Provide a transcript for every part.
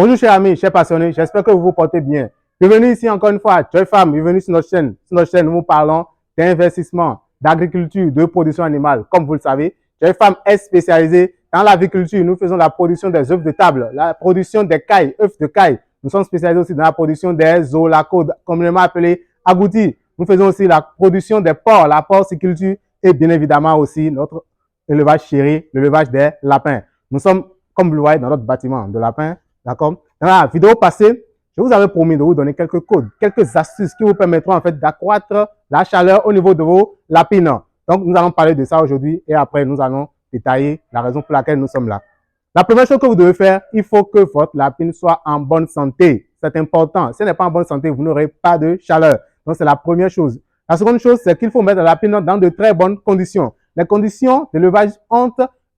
Bonjour chers amis, chers passionnés, j'espère que vous vous portez bien. Bienvenue ici encore une fois à Joy Farm, bienvenue sur notre chaîne. Sur notre chaîne, nous parlons d'investissement, d'agriculture, de production animale. Comme vous le savez, Joy Farm est spécialisée dans l'agriculture. Nous faisons la production des œufs de table, la production des cailles, œufs de cailles. Nous sommes spécialisés aussi dans la production des zoolacos, communément appelés agoutis. Nous faisons aussi la production des porcs, la porciculture et bien évidemment aussi notre élevage chéri, l'élevage des lapins. Nous sommes, comme vous le voyez, dans notre bâtiment de lapins. D'accord? Dans la vidéo passée, je vous avais promis de vous donner quelques codes, quelques astuces qui vous permettront en fait d'accroître la chaleur au niveau de vos lapines. Donc, nous allons parler de ça aujourd'hui et après, nous allons détailler la raison pour laquelle nous sommes là. La première chose que vous devez faire, il faut que votre lapine soit en bonne santé. C'est important. Si elle n'est pas en bonne santé, vous n'aurez pas de chaleur. Donc, c'est la première chose. La seconde chose, c'est qu'il faut mettre la lapine dans de très bonnes conditions. Les conditions d'élevage ont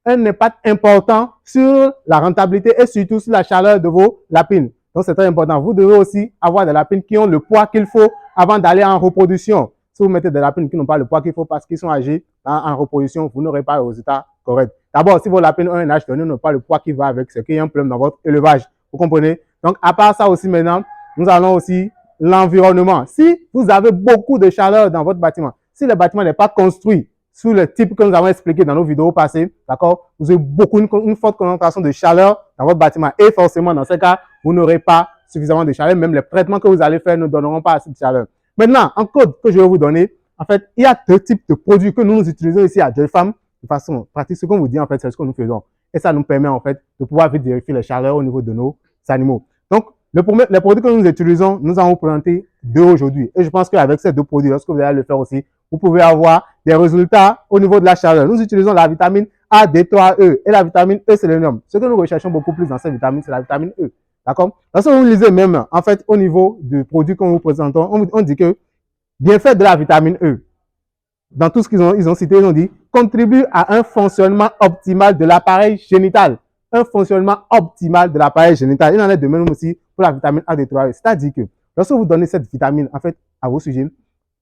un impact important sur la rentabilité et surtout sur la chaleur de vos lapines. Donc, c'est très important. Vous devez aussi avoir des lapines qui ont le poids qu'il faut avant d'aller en reproduction. Si vous mettez des lapines qui n'ont pas le poids qu'il faut parce qu'ils sont âgés en reproduction, vous n'aurez pas le résultat correct. D'abord, si vos lapines ont un âge donné, n'ont pas le poids qui va avec, c'est qu'il y a un problème dans votre élevage. Vous comprenez? Donc, à part ça aussi maintenant, nous allons aussi l'environnement. Si vous avez beaucoup de chaleur dans votre bâtiment, si le bâtiment n'est pas construit sous le type que nous avons expliqué dans nos vidéos passées, d'accord, vous avez une forte concentration de chaleur dans votre bâtiment et forcément, dans ce cas, vous n'aurez pas suffisamment de chaleur. Même les traitements que vous allez faire ne donneront pas assez de chaleur. Maintenant, un code que je vais vous donner, en fait, il y a deux types de produits que nous utilisons ici à Joy Farm de façon pratique. Ce qu'on vous dit, en fait, c'est ce que nous faisons. Et ça nous permet, en fait, de pouvoir vite vérifier les chaleurs au niveau de nos animaux. Donc, les produits que nous utilisons, nous allons vous présenter deux aujourd'hui. Et je pense qu'avec ces deux produits, lorsque vous allez le faire aussi, vous pouvez avoir des résultats au niveau de la chaleur. Nous utilisons la vitamine A, D3E et la vitamine E sélénium. Ce que nous recherchons beaucoup plus dans cette vitamine, c'est la vitamine E. D'accord? Lorsque vous lisez même, en fait, au niveau du produit qu'on vous présente, on dit que bienfait de la vitamine E, dans tout ce qu'ils ont cité, ils ont dit, contribue à un fonctionnement optimal de l'appareil génital. Un fonctionnement optimal de l'appareil génital. Il en est de même aussi pour la vitamine A, D3E. C'est-à-dire que lorsque vous donnez cette vitamine, en fait, à vos sujets,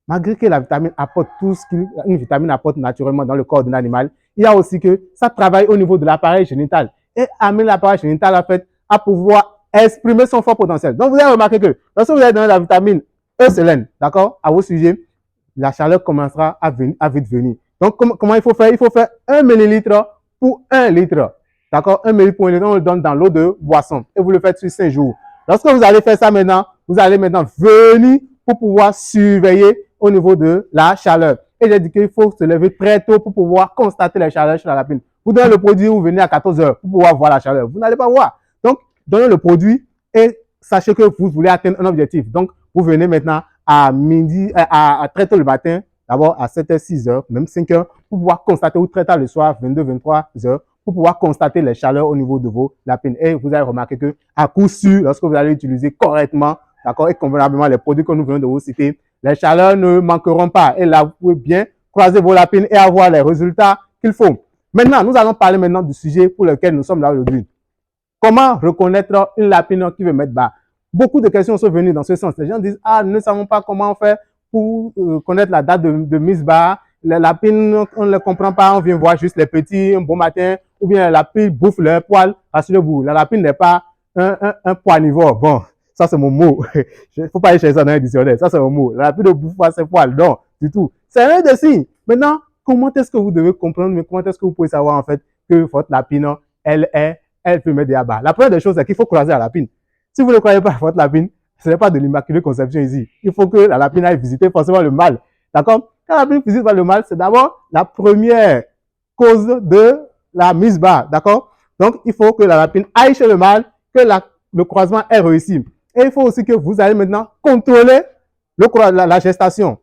malgré que la vitamine apporte tout ce qu'une vitamine apporte naturellement dans le corps d'un animal, il y a aussi que ça travaille au niveau de l'appareil génital et amène l'appareil génital en fait à pouvoir exprimer son fort potentiel. Donc, vous avez remarqué que lorsque vous avez donné la vitamine E sélène, d'accord, à vos sujets, la chaleur commencera à vite venir. Donc, comment il faut faire? Il faut faire 1 millilitre pour 1 litre. D'accord? 1 millilitre pour 1 litre, on le donne dans l'eau de boisson et vous le faites sur 5 jours. Lorsque vous allez faire ça maintenant, vous allez maintenant venir pour pouvoir surveiller au niveau de la chaleur. Et j'ai dit qu'il faut se lever très tôt pour pouvoir constater la chaleur sur la lapine. Vous donnez le produit, vous venez à 14 heures pour pouvoir voir la chaleur. Vous n'allez pas voir. Donc, donnez le produit et sachez que vous voulez atteindre un objectif. Donc, vous venez maintenant à midi, à très tôt le matin, d'abord à 7h, 6h, même 5h, pour pouvoir constater, ou très tard le soir, 22, 23h, pour pouvoir constater les chaleurs au niveau de vos lapines. Et vous allez remarquer que, à coup sûr, lorsque vous allez utiliser correctement, d'accord, et convenablement les produits que nous venons de vous citer, les chaleurs ne manqueront pas. Et là, vous pouvez bien croiser vos lapines et avoir les résultats qu'il faut. Maintenant, nous allons parler maintenant du sujet pour lequel nous sommes là aujourd'hui. Comment reconnaître une lapine qui veut mettre bas? Beaucoup de questions sont venues dans ce sens. Les gens disent, ah, nous ne savons pas comment faire pour connaître la date de mise bas. Les lapines, on ne les comprend pas, on vient voir juste les petits un bon matin, ou bien les lapines bouffent leurs poils sur le bout. La lapine n'est pas un poilivore. Bon, ça c'est mon mot. Il ne faut pas aller chercher ça dans un dictionnaire. Ça c'est mon mot. La lapine ne bouffe pas ses poils. Non, du tout. C'est un des signes. Maintenant, comment est-ce que vous devez comprendre, mais comment est-ce que vous pouvez savoir en fait que votre lapine, elle peut mettre des abats? La première des choses, c'est qu'il faut croiser la lapine. Si vous ne croyez pas à votre lapine, ce n'est pas de l'immaculée conception ici. Il faut que la lapine aille visiter forcément le mâle. D'accord? Quand la lapine visite le mâle, c'est d'abord la première cause de la mise bas. D'accord? Donc, il faut que la lapine aille chez le mâle, que le croisement est réussi. Et il faut aussi que vous allez maintenant contrôler la gestation.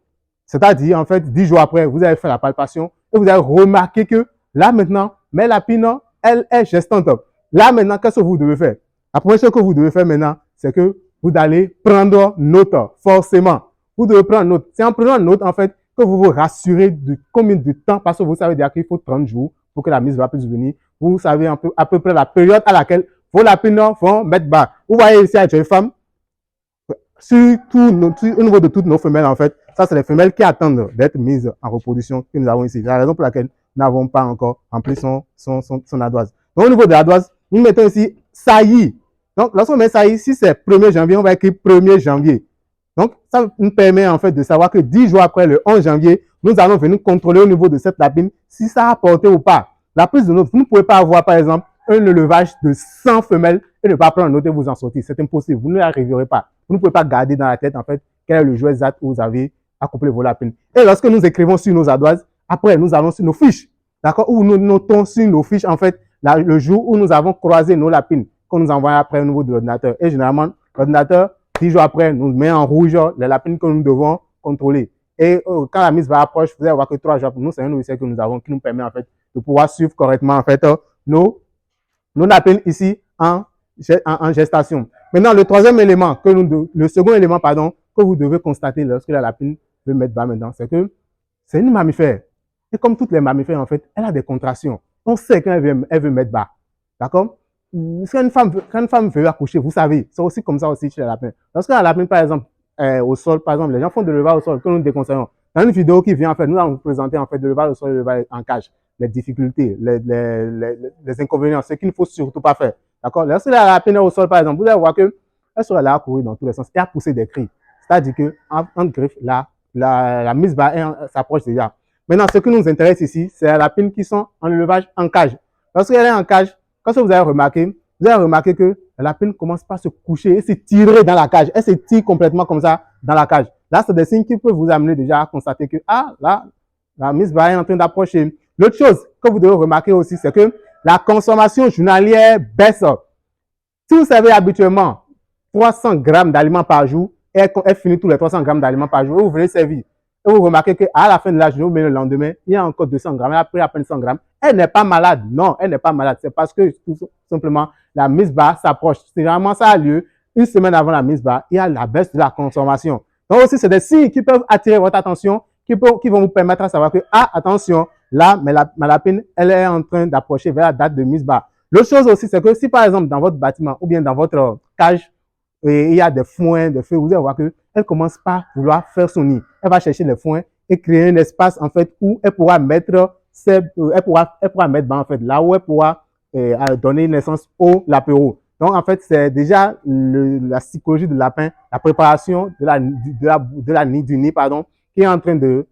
C'est-à-dire, en fait, 10 jours après, vous allez faire la palpation et vous allez remarquer que là maintenant, mes lapines, elle est gestante. Là maintenant, qu'est-ce que vous devez faire? La première chose que vous devez faire maintenant, c'est que vous allez prendre note, forcément. Vous devez prendre note. C'est en prenant note, en fait, que vous vous rassurez de combien de temps, parce que vous savez déjà qu'il faut 30 jours pour que la mise va puisse venir. Vous savez à peu près la période à laquelle vos lapines vont mettre bas. Vous voyez ici avec une femme, au niveau de toutes nos femelles, en fait, ça, c'est les femelles qui attendent d'être mises en reproduction que nous avons ici. C'est la raison pour laquelle nous n'avons pas encore rempli son ardoise. Donc, au niveau de l'ardoise, nous mettons ici saillie. Donc, lorsqu'on met ça ici, c'est 1er janvier, on va écrire 1er janvier. Donc, ça nous permet en fait de savoir que 10 jours après le 11 janvier, nous allons venir contrôler au niveau de cette lapine si ça a porté ou pas. La prise de note, vous ne pouvez pas avoir par exemple un élevage de 100 femelles et ne pas prendre note et vous en sortir. C'est impossible, vous ne l'arriverez pas. Vous ne pouvez pas garder dans la tête en fait quel est le jour exact où vous avez accouplé vos lapines. Et lorsque nous écrivons sur nos ardoises, après nous allons sur nos fiches, d'accord, où nous notons sur nos fiches en fait le jour où nous avons croisé nos lapines qu'on nous envoie après au niveau de l'ordinateur. Et généralement, l'ordinateur 10 jours après, nous met en rouge les lapines que nous devons contrôler. Et quand la mise va approche, vous allez voir que 3 jours après, nous, c'est un logiciel que nous avons qui nous permet en fait de pouvoir suivre correctement en fait nos lapines ici en gestation. Maintenant, le troisième élément, le second élément, pardon, que vous devez constater lorsque la lapine veut mettre bas maintenant, c'est que c'est une mammifère. Et comme toutes les mammifères, en fait, elle a des contractions. On sait qu'elle veut mettre bas. D'accord? Quand une femme veut accoucher, vous savez, c'est aussi comme ça aussi chez la lapin. Lorsque la lapine, par exemple, au sol, par exemple, les gens font de l'élevage au sol, que nous déconseillons. Dans une vidéo qui vient, en fait, nous allons vous présenter, en fait, de l'élevage au sol et de l'élevage en cage. Les difficultés, les inconvénients, ce qu'il ne faut surtout pas faire. D'accord? Lorsque la lapine est au sol, par exemple, vous allez voir qu'elle sera là à courir dans tous les sens et à pousser des cris. C'est-à-dire qu'en griffe, la mise bas s'approche déjà. Maintenant, ce qui nous intéresse ici, c'est la lapine qui sont en élevage en cage. Lorsqu'elle est en cage, quand vous avez remarqué que la lapine commence pas à se coucher et se tirer dans la cage. Elle se tire complètement comme ça dans la cage. Là, c'est des signes qui peuvent vous amener déjà à constater que, là, la mise bas est en train d'approcher. L'autre chose que vous devez remarquer aussi, c'est que la consommation journalière baisse. Si vous savez habituellement 300 grammes d'aliments par jour, elle finit tous les 300 grammes d'aliments par jour, et vous venez servir. Et vous remarquez qu'à la fin de la journée, ou bien le lendemain, il y a encore 200 grammes, elle a pris à peine 100 grammes. Elle n'est pas malade. Non, elle n'est pas malade. C'est parce que tout simplement, la mise bas s'approche. Généralement, ça a lieu une semaine avant la mise bas. Il y a la baisse de la consommation. Donc aussi, c'est des signes qui peuvent attirer votre attention, qui vont vous permettre de savoir que, attention, là, ma lapine, elle est en train d'approcher vers la date de mise bas. L'autre chose aussi, c'est que si par exemple, dans votre bâtiment ou bien dans votre cage, et il y a des foins, des feux, vous allez voir qu'elle commence par vouloir faire son nid. Elle va chercher les foins et créer un espace en fait où elle pourra mettre elle pourra mettre en fait là où elle pourra donner naissance au lapéro. Donc en fait c'est déjà la psychologie de lapin, la préparation du nid pardon, qui est en train de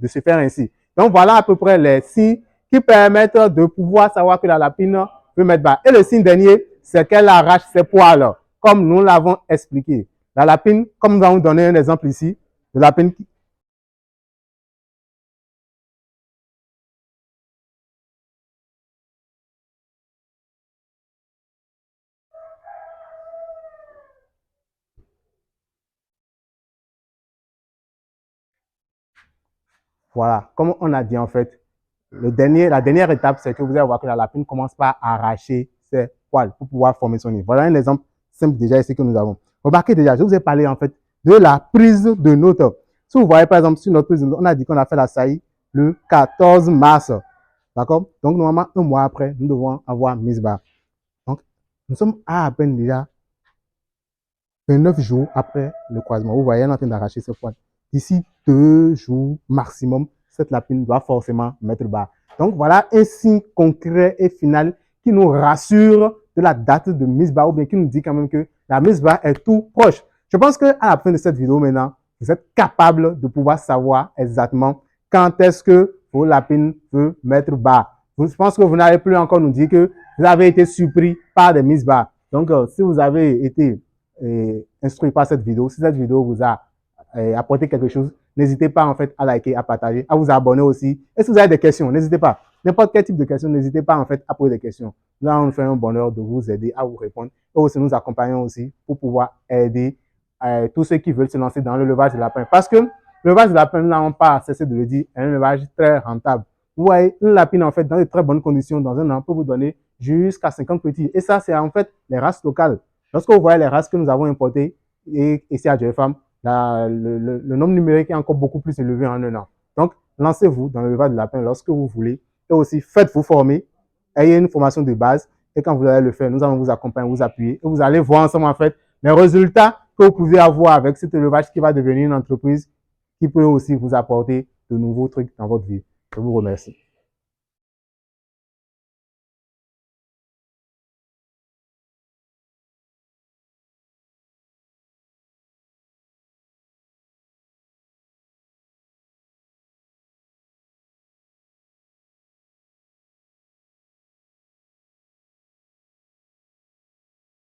se faire ainsi. Donc voilà à peu près les signes qui permettent de pouvoir savoir que la lapine peut mettre bas. Et le signe dernier, c'est qu'elle arrache ses poils, comme nous l'avons expliqué. La lapine, comme nous allons donner un exemple ici, de lapine qui... Voilà, comme on a dit en fait, la dernière étape, c'est que vous allez voir que la lapine commence par arracher ses poils pour pouvoir former son nid. Voilà un exemple simple déjà ici que nous avons. Remarquez déjà, je vous ai parlé en fait de la prise de notes. Si vous voyez par exemple sur notre prise de notes, on a dit qu'on a fait la saillie le 14 mars. D'accord? Donc normalement, un mois après, nous devons avoir mise bas. Donc, nous sommes à peine déjà 29 jours après le croisement. Vous voyez, elle est en train d'arracher ses poils. D'ici 2 jours maximum, cette lapine doit forcément mettre bas. Donc voilà un signe concret et final qui nous rassure de la date de mise bas ou bien qui nous dit quand même que la mise bas est tout proche. Je pense qu'à la fin de cette vidéo maintenant, vous êtes capable de pouvoir savoir exactement quand est-ce que vos lapines veulent mettre bas. Je pense que vous n'avez plus encore nous dire que vous avez été surpris par des mises bas. Donc, si vous avez été instruit par cette vidéo, si cette vidéo vous a apporté quelque chose, n'hésitez pas en fait à liker, à partager, à vous abonner aussi. Et si vous avez des questions, n'hésitez pas. N'importe quel type de questions, n'hésitez pas en fait à poser des questions. Nous allons nous faire un bonheur de vous aider à vous répondre. Et aussi nous accompagnons aussi pour pouvoir aider tous ceux qui veulent se lancer dans l'élevage de lapin. Parce que l'élevage de lapin, nous n'avons pas cessé de le dire, est un élevage très rentable. Vous voyez, une lapine en fait dans de très bonnes conditions, dans un an, peut vous donner jusqu'à 50 petits. Et ça, c'est en fait les races locales. Lorsque vous voyez les races que nous avons importées, et ici à Joyfarm, le nombre numérique est encore beaucoup plus élevé en un an. Donc, lancez-vous dans l'élevage de lapin lorsque vous voulez. Et aussi, faites-vous former. Ayez une formation de base. Et quand vous allez le faire, nous allons vous accompagner, vous appuyer. Et vous allez voir ensemble, en fait, les résultats que vous pouvez avoir avec cet élevage qui va devenir une entreprise qui peut aussi vous apporter de nouveaux trucs dans votre vie. Je vous remercie.